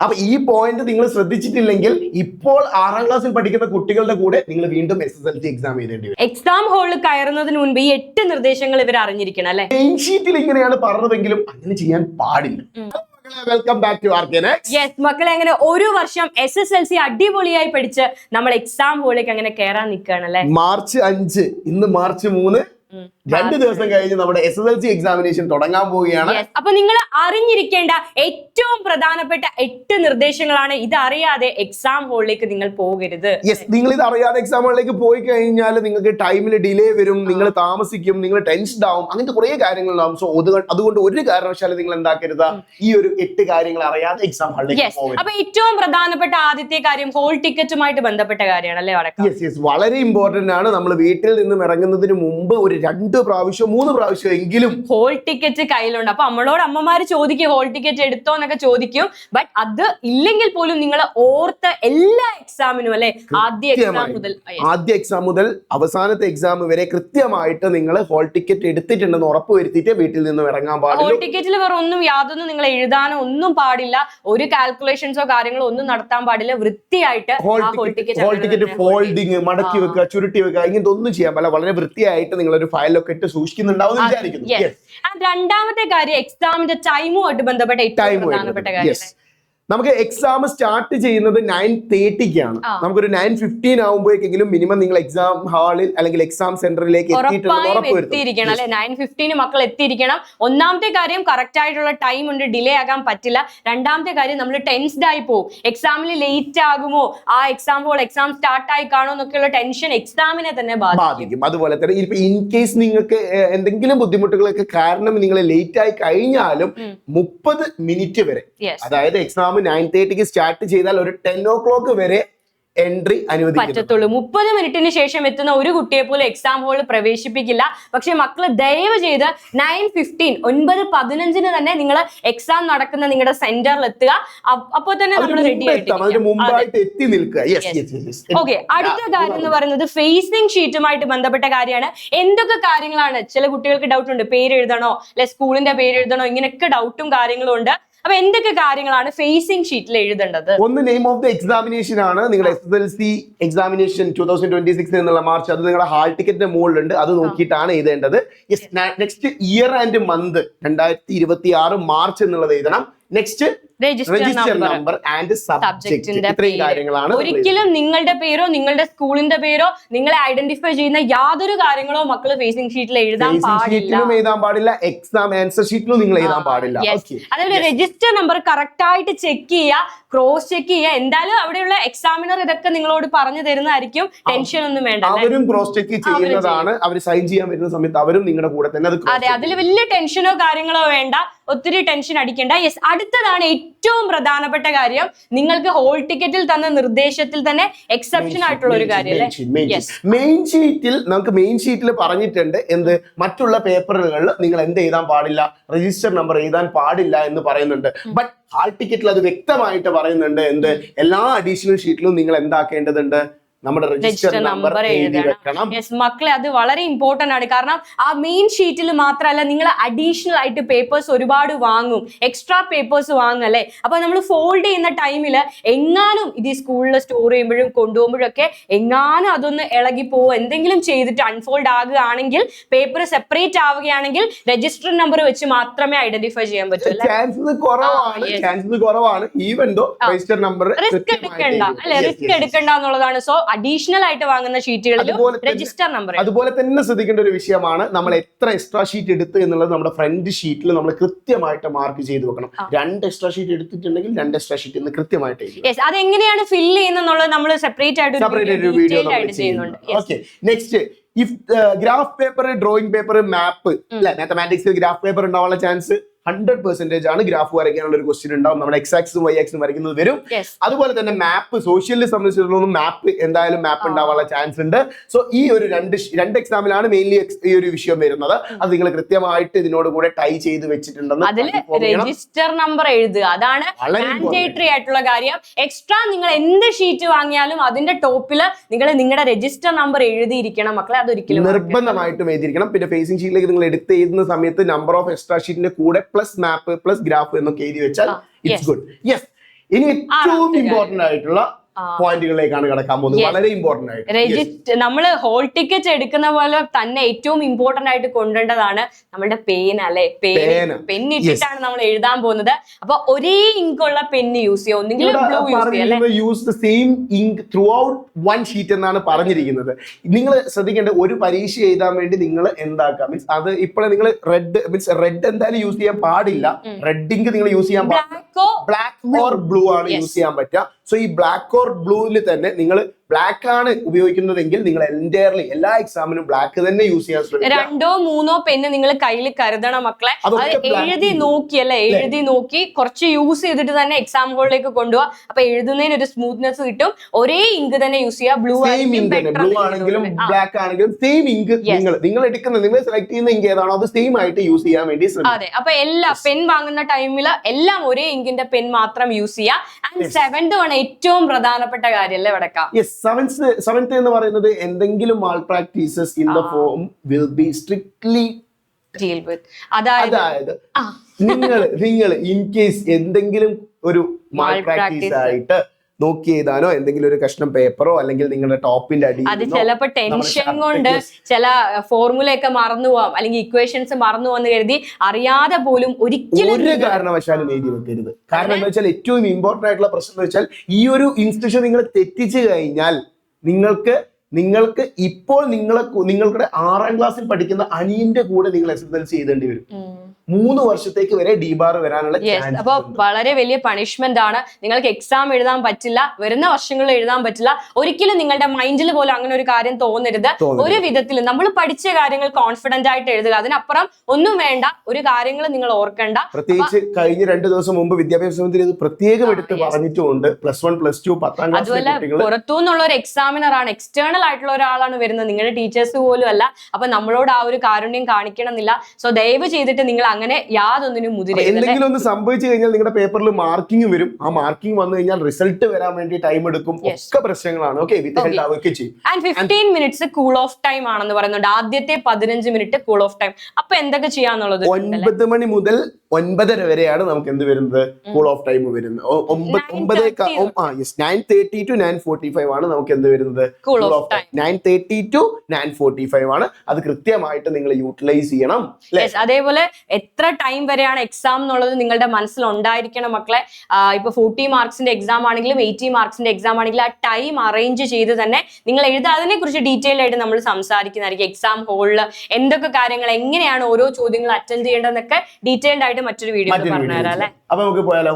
അപ്പൊ ഈ പോയിന്റ് നിങ്ങൾ ശ്രദ്ധിച്ചിട്ടില്ലെങ്കിൽ ഇപ്പോൾ 6ാം ക്ലാസ്സിൽ പഠിക്കുന്ന കുട്ടികളുടെ കൂടെ നിങ്ങൾ വീണ്ടും SSLC എക്സാം എഴുതേണ്ടി വരും. എക്സാം ഹാളിൽ കയറുന്നതിന് മുൻപ് ഈ 8 നിർദ്ദേശങ്ങൾ ഇവർ അറിഞ്ഞിരിക്കണം അല്ലെ. മെയിൻ ഷീറ്റിൽ ഇങ്ങനെയാണ് പറഞ്ഞതെങ്കിലും അങ്ങനെ ചെയ്യാൻ പാടില്ല. Welcome back to Arkenex. Yes മക്കളെ, അങ്ങനെ ഒരു വർഷം SSLC അടിപൊളിയായി പഠിച്ച് നമ്മൾ എക്സാം ഹാളിലേക്ക് അങ്ങനെ കയറാൻ നിൽക്കുകയാണ് അല്ലെ. മാർച്ച് 5, ഇന്ന് മാർച്ച് 3, 2 ദിവസം കഴിഞ്ഞ് നമ്മുടെ SSLC എക്സാമിനേഷൻ തുടങ്ങാൻ പോവുകയാണ്. അപ്പൊ നിങ്ങൾ അറിഞ്ഞിരിക്കേണ്ട ഏറ്റവും പ്രധാനപ്പെട്ട 8 നിർദ്ദേശങ്ങളാണ്. ഇത് അറിയാതെ എക്സാം ഹാളിലേക്ക് നിങ്ങൾ പോകരുത്. നിങ്ങൾ ഇത് അറിയാതെ എക്സാം ഹാളിലേക്ക് പോയി കഴിഞ്ഞാൽ നിങ്ങൾക്ക് ടൈമിൽ ഡിലേ വരും, നിങ്ങൾ താമസിക്കും, നിങ്ങൾ ടെൻഷൻ ആവും, അങ്ങനത്തെ കുറെ കാര്യങ്ങളുണ്ടാവും. സോ അതുകൊണ്ട് ഒരു കാരണവശാലും നിങ്ങൾ എന്താക്കരുത്, ഈ ഒരു 8 കാര്യങ്ങൾ അറിയാതെ എക്സാം ഹാളിലേക്ക് പോകരുത്. അപ്പൊ ഏറ്റവും പ്രധാനപ്പെട്ട ആദ്യത്തെ കാര്യം ഹോൾ ടിക്കറ്റുമായിട്ട് ബന്ധപ്പെട്ട കാര്യമാണ് അല്ലേ വടക്കം? വളരെ ഇമ്പോർട്ടന്റ് ആണ്. നമ്മൾ വീട്ടിൽ നിന്നും ഇറങ്ങുന്നതിന് മുമ്പ് ഒരു 2 പ്രാവശ്യം 3 പ്രാവശ്യം എങ്കിലും ഹോൾ ടിക്കറ്റ് കയ്യിലുണ്ട്. അപ്പൊ നമ്മളോട് അമ്മമാര് ചോദിക്കും ഹോൾ ടിക്കറ്റ് എടുത്തോ എന്നൊക്കെ ചോദിക്കും. ബട്ട് അത് ഇല്ലെങ്കിൽ പോലും നിങ്ങൾ ഓർത്ത എല്ലാ എക്സാമിനും അല്ലെ, ആദ്യ എക്സാം മുതൽ അവസാനത്തെ എക്സാം വരെ കൃത്യമായിട്ട് നിങ്ങൾ ഹോൾ ടിക്കറ്റ് എടുത്തിട്ടുണ്ടെന്ന് ഉറപ്പ് വരുത്തിയിട്ട് വീട്ടിൽ നിന്നും ഇറങ്ങാൻ പാടില്ല. ഹോൾ ടിക്കറ്റിൽ വേറെ ഒന്നും യാതൊന്നും നിങ്ങൾ എഴുതാനോ ഒന്നും പാടില്ല. ഒരു കാൽക്കുലേഷൻസോ കാര്യങ്ങളോ ഒന്നും നടത്താൻ പാടില്ല. വൃത്തിയായിട്ട് ഹോൾ ടിക്കറ്റ് ഫോൾഡിങ്, മടക്കി വെക്കുക, ചുരുട്ടി വെക്കുക, ഇങ്ങനത്തെ ഒന്നും ചെയ്യാൻ പാടില്ല. വളരെ വൃത്തിയായിട്ട് നിങ്ങളൊരു ഫയലൊക്കെ ഇട്ട് സൂക്ഷിക്കുന്നുണ്ടാവും വിചാരിക്കുന്നു. രണ്ടാമത്തെ കാര്യം എക്സാമിന്റെ ടൈമുമായിട്ട് ബന്ധപ്പെട്ട ഏറ്റവും പ്രധാനപ്പെട്ട കാര്യം. നമുക്ക് എക്സാം സ്റ്റാർട്ട് ചെയ്യുന്നത് 9:30-ക്കാണ്. നമുക്കൊരു 9:15 ആകുമ്പോഴേക്കെങ്കിലും മിനിമം നിങ്ങൾ എക്സാം ഹാളിൽ അല്ലെങ്കിൽ എക്സാം സെന്ററിലേക്ക് എത്തിയിരിക്കണം അല്ലെ. 9:15 മക്കൾ എത്തിയിരിക്കണം. ഒന്നാമത്തെ കാര്യം കറക്റ്റ് ആയിട്ടുള്ള ടൈം ഉണ്ട്, ഡിലേ ആകാൻ പറ്റില്ല. രണ്ടാമത്തെ കാര്യം നമ്മൾ ടെൻസ്ഡ് ആയി പോകും. എക്സാമിൽ ലേറ്റ് ആകുമോ, ആ എക്സാം ഹോൾ എക്സാം സ്റ്റാർട്ട് ആയി കാണോ എന്നൊക്കെയുള്ള ടെൻഷൻ എക്സാമിനെ തന്നെ ബാധിക്കും. അതുപോലെ തന്നെ ഇപ്പൊ ഇൻ കേസ് നിങ്ങൾക്ക് എന്തെങ്കിലും ബുദ്ധിമുട്ടുകളൊക്കെ കാരണം നിങ്ങൾ ലേറ്റ് ആയി കഴിഞ്ഞാലും 30 മിനിറ്റ് വരെ, അതായത് എക്സാം 9:30-ക്ക് സ്റ്റാർട്ട് ചെയ്താൽ ഒരു 10 o'clock വരെ എൻട്രി പറ്റത്തുള്ളൂ. 30 മിനിറ്റിന് ശേഷം എത്തുന്ന ഒരു കുട്ടിയെ പോലും എക്സാം ഹാളിൽ പ്രവേശിപ്പിക്കില്ല. പക്ഷെ മക്കള് ദയവ് ചെയ്ത് 9:15 9:15 തന്നെ നിങ്ങൾ എക്സാം നടക്കുന്ന നിങ്ങളുടെ സെന്ററിൽ എത്തുക. അപ്പോൾ തന്നെ നമ്മൾ റെഡി ആയിട്ട്. ഓക്കെ, അടുത്ത കാര്യം എന്ന് പറയുന്നത് ഫേസിംഗ് ഷീറ്റുമായിട്ട് ബന്ധപ്പെട്ട കാര്യമാണ്. എന്തൊക്കെ കാര്യങ്ങളാണ്, ചില കുട്ടികൾക്ക് ഡൗട്ട് ഉണ്ട്, പേര് എഴുതണോ അല്ലെ സ്കൂളിന്റെ പേര് എഴുതണോ, ഇങ്ങനെയൊക്കെ ഡൗട്ടും കാര്യങ്ങളും ഉണ്ട്. അപ്പൊ എന്തൊക്കെ കാര്യങ്ങളാണ് ഫേസിംഗ് ഷീറ്റിൽ എഴുതേണ്ടത്? ഒന്ന് നെയിം ഓഫ് ദ എക്സാമിനേഷൻ ആണ്. നിങ്ങളുടെ SSLC എക്സാമിനേഷൻ 2026 എന്നുള്ള മാർച്ച്, അത് നിങ്ങളുടെ ഹാൾ ടിക്കറ്റിന്റെ മുകളിലുണ്ട്, അത് നോക്കിയിട്ടാണ് എഴുതേണ്ടത്. Next year and month 2026 March എന്നുള്ളത് എഴുതണം. Next register number and subject. ഇത്രയും കാര്യങ്ങളാണ്. ഒരിക്കലും നിങ്ങളുടെ പേരോ നിങ്ങളുടെ സ്കൂളിന്റെ പേരോ നിങ്ങളെ ഐഡന്റിഫൈ ചെയ്യുന്ന യാതൊരു കാര്യങ്ങളോ മക്കള് ഫേസിംഗ് ഷീറ്റിൽ എഴുതാൻ പാടില്ല. എക്സാം ആൻസർ ഷീറ്റിലും നിങ്ങൾ എഴുതാൻ പാടില്ല. അതേപോലെ രജിസ്റ്റർ നമ്പർ കറക്റ്റ് ആയിട്ട് ചെക്ക് ചെയ്യുക, ക്രോസ് ചെക്ക് ചെയ്യുക. എന്തായാലും അവിടെയുള്ള എക്സാമിനർ ഇതൊക്കെ നിങ്ങളോട് പറഞ്ഞു തരുന്നതായിരിക്കും. ടെൻഷൻ ഒന്നും വേണ്ട. അവരും ക്രോസ് ചെക്ക് ചെയ്യുന്നതാണ്. അവർ സൈൻ ചെയ്യാൻ വരുന്ന സമയത്ത് അവരും നിങ്ങളുടെ കൂടെ തന്നെ. അതെ, അതിൽ വലിയ ടെൻഷനോ കാര്യങ്ങളോ വേണ്ട, ഒത്തിരി ടെൻഷൻ അടിക്കേണ്ട. യെസ്, അടുത്തതാണ് ഏറ്റവും പ്രധാനപ്പെട്ട കാര്യം. നിങ്ങൾക്ക് ഹോൾ ടിക്കറ്റിൽ തന്ന നിർദ്ദേശത്തിൽ തന്നെ എക്സെപ്ഷൻ ആയിട്ടുള്ള ഒരു കാര്യം. മെയിൻ ഷീറ്റിൽ നമുക്ക് മെയിൻ ഷീറ്റിൽ പറഞ്ഞിട്ടുണ്ട് എന്ത്, മറ്റുള്ള പേപ്പറുകളിൽ നിങ്ങൾ എന്ത് എഴുതാൻ പാടില്ല, രജിസ്റ്റർ നമ്പർ എഴുതാൻ പാടില്ല എന്ന് പറയുന്നുണ്ട്. ബട്ട് ഹാൾ ടിക്കറ്റിൽ അത് വ്യക്തമായിട്ട് പറയുന്നുണ്ട് എന്ത്, എല്ലാ അഡീഷണൽ ഷീറ്റിലും നിങ്ങൾ എന്താക്കേണ്ടതുണ്ട്, നമ്മുടെ രജിസ്റ്റർ നമ്പർ എഴുതി വെക്കണം. മക്കളെ, അത് വളരെ ഇമ്പോർട്ടന്റ് ആണ്. കാരണം ആ മെയിൻ ഷീറ്റിൽ മാത്രമല്ല, നിങ്ങൾ അഡീഷണൽ ആയിട്ട് പേപ്പേഴ്സ് ഒരുപാട് വാങ്ങും, എക്സ്ട്രാ പേപ്പേഴ്സ് വാങ്ങും അല്ലെ. അപ്പൊ നമ്മൾ ഫോൾഡ് ചെയ്യുന്ന ടൈമിൽ എങ്ങാനും ഇത് സ്കൂളിൽ സ്റ്റോർ ചെയ്യുമ്പോഴും കൊണ്ടുപോകുമ്പോഴൊക്കെ എങ്ങാനും അതൊന്ന് ഇളകി പോവോ, എന്തെങ്കിലും ചെയ്തിട്ട് അൺഫോൾഡ് ആകുകയാണെങ്കിൽ, പേപ്പർ സെപ്പറേറ്റ് ആവുകയാണെങ്കിൽ രജിസ്റ്റർ നമ്പർ വെച്ച് മാത്രമേ ഐഡന്റിഫൈ ചെയ്യാൻ പറ്റൂ. റിസ്ക് എടുക്കണ്ട അല്ലെ, റിസ്ക് എടുക്കണ്ട എന്നുള്ളതാണ്. സോ അഡീഷണൽ ആയിട്ട് വാങ്ങുന്ന ഷീറ്റുകളിലും രജിസ്റ്റർ നമ്പർ. അതുപോലെ തന്നെ ശ്രദ്ധിക്കേണ്ട ഒരു വിഷയമാണ്, നമ്മൾ എത്ര എക്സ്ട്രാ ഷീറ്റ് എടുത്ത് എന്നുള്ളത് നമ്മുടെ ഫ്രണ്ട് ഷീറ്റിൽ നമ്മൾ കൃത്യമായിട്ട് മാർക്ക് ചെയ്ത് വെക്കണം. 2 എക്സ്ട്രാ ഷീറ്റ് എടുത്തിട്ടുണ്ടെങ്കിൽ 2 എക്സ്ട്രാ ഷീറ്റ് കൃത്യമായിട്ട്. അത് എങ്ങനെയാണ് ഫില്ല് ചെയ്യുന്നത് നമ്മൾ സെപ്പറേറ്റ് ആയിട്ട് വീഡിയോ ചെയ്യുന്നുണ്ട്. Okay, next if graph paper, drawing paper, map അല്ലെ, മാത്തമാറ്റിക്സ് ഗ്രാഫ് പേപ്പർ ഉണ്ടാവാനുള്ള ചാൻസ് 100% ആണ്. ഗ്രാഫ് വരയ്ക്കാനുള്ള ഒരു ക്വസ്റ്റ്യൻ ഉണ്ടാവും. നമ്മുടെ X ആക്സും Y ആക്സും വരയ്ക്കുന്നത് വരും. അതുപോലെ തന്നെ മാപ്പ്, സോഷ്യലിനെ സംബന്ധിച്ചിടത്തോളം മാപ്പ് എന്തായാലും മാപ്പ് ഉണ്ടാവാനുള്ള ചാൻസ് ഉണ്ട്. സോ ഈ ഒരു രണ്ട് എക്സാമിലാണ് മെയിൻലി ഈ ഒരു വിഷയം വരുന്നത്. അത് നിങ്ങൾ കൃത്യമായിട്ട് ഇതിനോട് കൂടെ ടൈ ചെയ്ത് വെച്ചിട്ടുണ്ടെന്ന്. രജിസ്റ്റർ നമ്പർ എഴുതുക, അതാണ് മാൻഡേറ്ററി ആയിട്ടുള്ള കാര്യം. എക്സ്ട്രാ നിങ്ങൾ എന്ത് ഷീറ്റ് വാങ്ങിയാലും അതിന്റെ ടോപ്പിൽ നിങ്ങൾ നിങ്ങളുടെ രജിസ്റ്റർ നമ്പർ എഴുതിയിരിക്കണം മക്കളെ. അതൊരിക്കലും നിർബന്ധമായിട്ടും എഴുതിയിരിക്കണം. പിന്നെ ഫേസിംഗ് ഷീറ്റിലേക്ക് നിങ്ങൾ എടുത്ത് എഴുതുന്ന സമയത്ത് നമ്പർ ഓഫ് എക്സ്ട്രാ ഷീറ്റിന്റെ കൂടെ പ്ലസ് മാപ്പ് പ്ലസ് ഗ്രാഫ് എന്നൊക്കെ എഴുതി വെച്ചാൽ ഇറ്റ്സ് ഗുഡ്. യെസ്, ഇനി ഏറ്റവും ഇമ്പോർട്ടന്റ് ആയിട്ടുള്ള പോയിന്റുകളിലേക്കാണ് കിടക്കാൻ പോകുന്നത്. വളരെ ഇമ്പോർട്ടന്റ് ആയിട്ട് രജിസ്റ്റർ നമ്മള് ഹോൾ ടിക്കറ്റ് എടുക്കുന്ന പോലെ തന്നെ ഏറ്റവും ഇമ്പോർട്ടന്റ് ആയിട്ട് കൊണ്ടുവരേണ്ടതാണ് നമ്മുടെ പെൻ അല്ലെ. പെൻ ഇട്ടിട്ടാണ് നമ്മൾ എഴുതാൻ പോകുന്നത്. അപ്പൊ ഒരേ ഇങ്ക് ഉള്ള പെന്ന് യൂസ് ചെയ്യുക, ഒന്നെങ്കിൽ ബ്ലൂ യൂസ് ചെയ്യുക. Use the same ink throughout one sheet എന്നാണ് പറഞ്ഞിരിക്കുന്നത്. നിങ്ങൾ ശ്രദ്ധിക്കേണ്ട, ഒരു പരീക്ഷ എഴുതാൻ വേണ്ടി നിങ്ങൾ എന്താക്കാം, മീൻസ് അത് ഇപ്പോഴെ നിങ്ങൾ റെഡ് എന്തായാലും യൂസ് ചെയ്യാൻ പാടില്ല. റെഡ് ഇങ്ക് നിങ്ങൾ യൂസ് ചെയ്യാൻ പാടില്ല. ബ്ലാക്ക് ഓർ ബ്ലൂ ആണ് യൂസ് ചെയ്യാൻ പറ്റുക. സോ ഈ ബ്ലാക്ക് ഓർ ബ്ലൂവിൽ തന്നെ നിങ്ങൾ ബ്ലാക്ക് ആണ് ഉപയോഗിക്കുന്നതെങ്കിൽ നിങ്ങൾ എൻറ്റയർലി എല്ലാ എക്സാമിനും ബ്ലാക്ക് തന്നെ യൂസ് ചെയ്യാൻ ശ്രമിക്കുക. 2-3 പെന്ന് നിങ്ങൾ കയ്യിൽ കരുതണം മക്കളെ. അത് എഴുതി നോക്കി അല്ലെ, എഴുതി നോക്കി കുറച്ച് യൂസ് ചെയ്തിട്ട് തന്നെ എക്സാം ഹോളിലേക്ക് കൊണ്ടുപോവാ. അപ്പൊ എഴുതുന്നതിന് ഒരു സ്മൂത്ത്നെസ് കിട്ടും. ഒരേ ഇങ്ക് തന്നെ യൂസ് ചെയ്യുക. ബ്ലൂ ആണെങ്കിലും ബ്ലാക്ക് ആണെങ്കിലും സെയിം ഇങ്ക് നിങ്ങൾ എടുക്കുന്ന, നിങ്ങൾ സെലക്ട് ചെയ്യുന്ന ഇങ്ക് ഏതാണോ അത് സെയിം ആയിട്ട് യൂസ് ചെയ്യാൻ വേണ്ടി ശ്രമിക്കുക. അതെ, അപ്പൊ എല്ലാ പെൻ വാങ്ങുന്ന ടൈമിൽ എല്ലാം ഒരേ ഇങ്കിന്റെ പെൻ മാത്രം യൂസ് ചെയ്യുക. ആൻഡ് 7th ആണ് ഏറ്റവും പ്രധാനപ്പെട്ട കാര്യം അല്ലേ വടക്ക. സെവൻത്ത് എന്ന് പറയുന്നത് എന്തെങ്കിലും mall practices in the form will be strictly deal with. അതായത് നിങ്ങൾ ഇൻ കേസ് എന്തെങ്കിലും ഒരു മാൾ പ്രാക്ടീസ് ആയിട്ട് നോക്കി എഴുതാനോ എന്തെങ്കിലും ഒരു കഷ്ണം പേപ്പറോ അല്ലെങ്കിൽ നിങ്ങളുടെ ടോപ്പിന്റെ അടി, അത് ചിലപ്പോ ടെൻഷൻ കൊണ്ട് ചില ഫോർമുല ഒക്കെ മറന്നു പോവാം, അല്ലെങ്കിൽ ഇക്വേഷൻസ് മറന്നു പോവാന്ന് കരുതി അറിയാതെ പോലും ഒരിക്കലും ഒരു കാരണവശാലും എഴുതി വെക്കരുത്. കാരണം എന്താ വെച്ചാൽ ഏറ്റവും ഇമ്പോർട്ടന്റ് ആയിട്ടുള്ള പ്രശ്നം എന്ന് വെച്ചാൽ ഈ ഒരു ഇൻസ്ട്രക്ഷൻ നിങ്ങൾ തെറ്റിച്ചു കഴിഞ്ഞാൽ നിങ്ങൾക്ക് ഇപ്പോൾ നിങ്ങളുടെ 6ാം ക്ലാസ്സിൽ പഠിക്കുന്ന അനിയന്റെ കൂടെ നിങ്ങൾ SSLC എഴുതേണ്ടി വരും. 3 വർഷത്തേക്ക് വരെ ഡിബാർ വരാനുള്ള ചാൻസ്. അപ്പൊ വളരെ വലിയ പണിഷ്മെന്റ് ആണ്. നിങ്ങൾക്ക് എക്സാം എഴുതാൻ പറ്റില്ല, വരുന്ന വർഷങ്ങളിൽ എഴുതാൻ പറ്റില്ല. ഒരിക്കലും നിങ്ങളുടെ മൈൻഡിൽ പോലും അങ്ങനെ ഒരു കാര്യം തോന്നരുത്. ഒരു വിധത്തിൽ നമ്മൾ പഠിച്ച കാര്യങ്ങൾ കോൺഫിഡന്റ് ആയിട്ട് എഴുതുക. അതിനപ്പുറം ഒന്നും വേണ്ട. ഒരു കാര്യങ്ങൾ നിങ്ങൾ ഓർക്കണ്ട. പ്രത്യേകിച്ച് കഴിഞ്ഞ 2 ദിവസം മുമ്പ് വിദ്യാഭ്യാസ മന്ത്രി ഇത് പ്രത്യേകം എടുത്ത് പറഞ്ഞിട്ടുമുണ്ട്. +1 +2 10ാം ക്ലാസ്. അതുപോലെ പുറത്തുനിന്നുള്ള ഒരു എക്സാമിനർ ആണ്, എക്സ്റ്റേണൽ ആയിട്ടുള്ള ഒരാളാണ് വരുന്നത്, നിങ്ങളുടെ ടീച്ചേഴ്സ് പോലും അല്ല. അപ്പൊ നമ്മളോട് ആ ഒരു കാരുണ്യം കാണിക്കണമെന്നില്ല. സോ ദയവ് ചെയ്തിട്ട് നിങ്ങൾ അങ്ങനെ യാതൊന്നിനും മുതിരരുത്. എന്തെങ്കിലും ഒന്ന് സംഭവിച്ചു കഴിഞ്ഞാൽ നിങ്ങളുടെ പേപ്പറിൽ മാർക്കിംഗ് വരും. ആ മാർക്കിംഗ് വന്നു കഴിഞ്ഞാൽ റിസൾട്ട് വരാൻ വേണ്ടി ടൈം എടുക്കും. ഒക്കെ പ്രശ്നങ്ങളാണ്. ഓക്കെ, വിത്ത് ഹെൽപ്പ് അവർക്ക് ചെയ്യും. And 15 minutes cool off time ആണെന്ന് പറയുന്നുണ്ട്. ആദ്യത്തെ 15 മിനിറ്റ് കൂൾ ഓഫ് ടൈം. അപ്പൊ എന്തൊക്കെ ചെയ്യാന്നുള്ളത് 9 മണി മുതൽ 9:30 വരെയാണ് നമുക്ക് എന്ത് വരുന്നത്, കൂൾ ഓഫ് ടൈം വരുന്നത്. 9:30 to 9:45 ആണ് നമുക്ക് എന്ത് വരുന്നത്, കൂൾ ഓഫ് ടൈം. 9:30 to 9:45 ആണ്. അത് കൃത്യമായിട്ട് നിങ്ങൾ യൂട്ടിലൈസ് ചെയ്യണം. അതേപോലെ എത്ര ടൈം വരെയാണ് എക്സാം എന്നുള്ളത് നിങ്ങളുടെ മനസ്സിൽ ഉണ്ടായിരിക്കണം മക്കളെ. ഇപ്പൊ 40 മാർക്സിന്റെ എക്സാം ആണെങ്കിലും 80 മാർക്സിന്റെ എക്സാം ആണെങ്കിലും ആ ടൈം അറേഞ്ച് ചെയ്ത് തന്നെ നിങ്ങൾ എഴുതുക. അതിനെ കുറിച്ച് ഡീറ്റെയിൽ ആയിട്ട് നമ്മൾ സംസാരിക്കുന്നതായിരിക്കും. എക്സാം ഹോളിൽ എന്തൊക്കെ കാര്യങ്ങൾ, എങ്ങനെയാണ് ഓരോ ചോദ്യങ്ങൾ അറ്റൻഡ് ചെയ്യേണ്ടതെന്നൊക്കെ ഡീറ്റെയിൽഡ് ആയിട്ട് മറ്റൊരു വീഡിയോ പറഞ്ഞുതരാം അല്ലെ. അപ്പൊ നമുക്ക് പോയാലോ?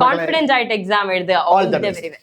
കോൺഫിഡൻസ് ആയിട്ട് എക്സാം എഴുതുക. All the very well.